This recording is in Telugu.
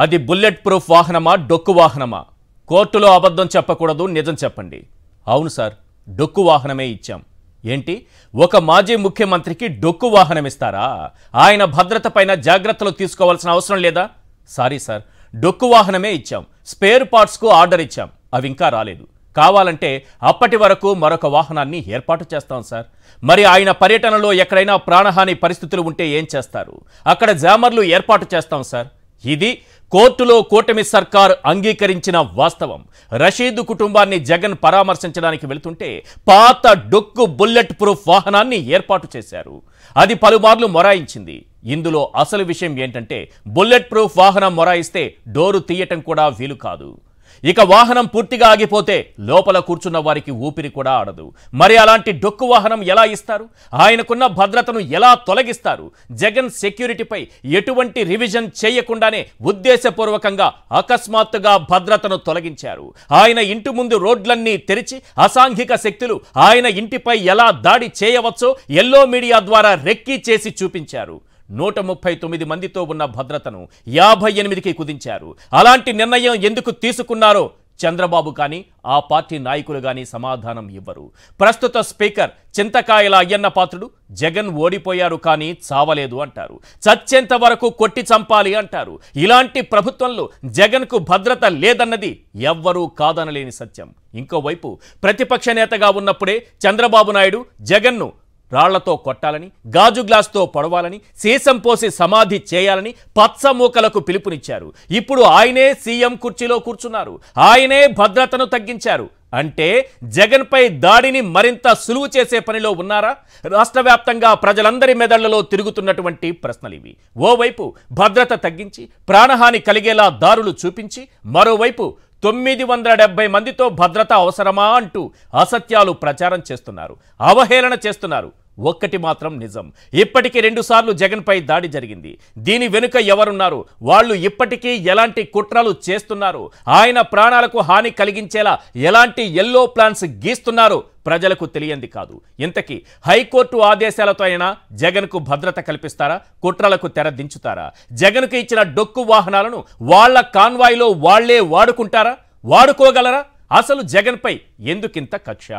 అది బుల్లెట్ ప్రూఫ్ వాహనమా డొక్కు వాహనమా? కోర్టులో అబద్ధం చెప్పకూడదు, నిజం చెప్పండి. అవును సార్, డొక్కు వాహనమే ఇచ్చాం. ఏంటి, ఒక మాజీ ముఖ్యమంత్రికి డొక్కు వాహనం ఇస్తారా? ఆయన భద్రత పైన జాగ్రత్తలు తీసుకోవాల్సిన అవసరం లేదా? సారీ సార్, డొక్కు వాహనమే ఇచ్చాం. స్పేర్ పార్ట్స్కు ఆర్డర్ ఇచ్చాం, అవి ఇంకా రాలేదు. కావాలంటే అప్పటి వరకు మరొక వాహనాన్ని ఏర్పాటు చేస్తాం సార్. మరి ఆయన పర్యటనలో ఎక్కడైనా ప్రాణహాని పరిస్థితులు ఉంటే ఏం చేస్తారు? అక్కడ జామర్లు ఏర్పాటు చేస్తాం సార్. ఇది కోర్టులో కూటమి సర్కార్ అంగీకరించిన వాస్తవం. రషీద్ కుటుంబాన్ని జగన్ పరామర్శించడానికి వెళుతుంటే పాత డొక్కు బుల్లెట్ ప్రూఫ్ వాహనాన్ని ఏర్పాటు చేశారు. అది పలుమార్లు మొరాయించింది. ఇందులో అసలు విషయం ఏంటంటే, బుల్లెట్ ప్రూఫ్ వాహనం మొరాయిస్తే డోరు తీయటం కూడా వీలు కాదు. ఇక వాహనం పూర్తిగా ఆగిపోతే లోపల కూర్చున్న వారికి ఊపిరి కూడా ఆడదు. మరి అలాంటి డొక్కు వాహనం ఎలా ఇస్తారు? ఆయనకున్న భద్రతను ఎలా తొలగిస్తారు? జగన్ సెక్యూరిటీపై ఎటువంటి రివిజన్ చేయకుండానే ఉద్దేశపూర్వకంగా అకస్మాత్తుగా భద్రతను తొలగించారు. ఆయన ఇంటి ముందు రోడ్లన్నీ తెరిచి అసాంఘిక శక్తులు ఆయన ఇంటిపై ఎలా దాడి చేయవచ్చో ఎల్లో మీడియా ద్వారా రెక్కీ చేసి చూపించారు. 139 మందితో ఉన్న భద్రతను 58కి కుదించారు. అలాంటి నిర్ణయం ఎందుకు తీసుకున్నారో చంద్రబాబు కానీ ఆ పార్టీ నాయకులు కానీ సమాధానం ఇవ్వరు. ప్రస్తుత స్పీకర్ చింతకాయల అయ్యన్న పాత్రుడు జగన్ ఓడిపోయారు కానీ చావలేదు అంటారు. చచ్చేంత వరకు కొట్టి చంపాలి అంటారు. ఇలాంటి ప్రభుత్వంలో జగన్కు భద్రత లేదన్నది ఎవ్వరూ కాదనలేని సత్యం. ఇంకోవైపు ప్రతిపక్ష నేతగా ఉన్నప్పుడే చంద్రబాబు నాయుడు జగన్ను రాళ్లతో కొట్టాలని, గాజు గ్లాస్తో పొడవాలని, సీసం పోసి సమాధి చేయాలని పచ్చమూకలకు పిలుపునిచ్చారు. ఇప్పుడు ఆయనే సీఎం కుర్చీలో కూర్చున్నారు. ఆయనే భద్రతను తగ్గించారు. అంటే జగన్పై దాడిని మరింత సులువు చేసే పనిలో ఉన్నారా? రాష్ట్ర వ్యాప్తంగా ప్రజలందరి మెదళ్లలో తిరుగుతున్నటువంటి ప్రశ్నలివి. ఓవైపు భద్రత తగ్గించి ప్రాణహాని కలిగేలా దారులు చూపించి, మరోవైపు 970 మందితో భద్రత అవసరమా అంటూ అసత్యాలు ప్రచారం చేస్తున్నారు, అవహేళన చేస్తున్నారు. ఒక్కటి మాత్రం నిజం, ఇప్పటికీ 2 సార్లు జగన్పై దాడి జరిగింది. దీని వెనుక ఎవరున్నారు? వాళ్ళు ఇప్పటికీ ఎలాంటి కుట్రలు చేస్తున్నారు? ఆయన ప్రాణాలకు హాని కలిగించేలా ఎలాంటి ఎల్లో ప్లాన్స్ గీస్తున్నారో ప్రజలకు తెలియంది కాదు. ఇంతకీ హైకోర్టు ఆదేశాలతో అయినా జగన్కు భద్రత కల్పిస్తారా? కుట్రలకు తెర దించుతారా? జగన్కు ఇచ్చిన డొక్కు వాహనాలను వాళ్ల కాన్వాయ్లో వాళ్లే వాడుకుంటారా? వాడుకోగలరా? అసలు జగన్పై ఎందుకింత కక్ష?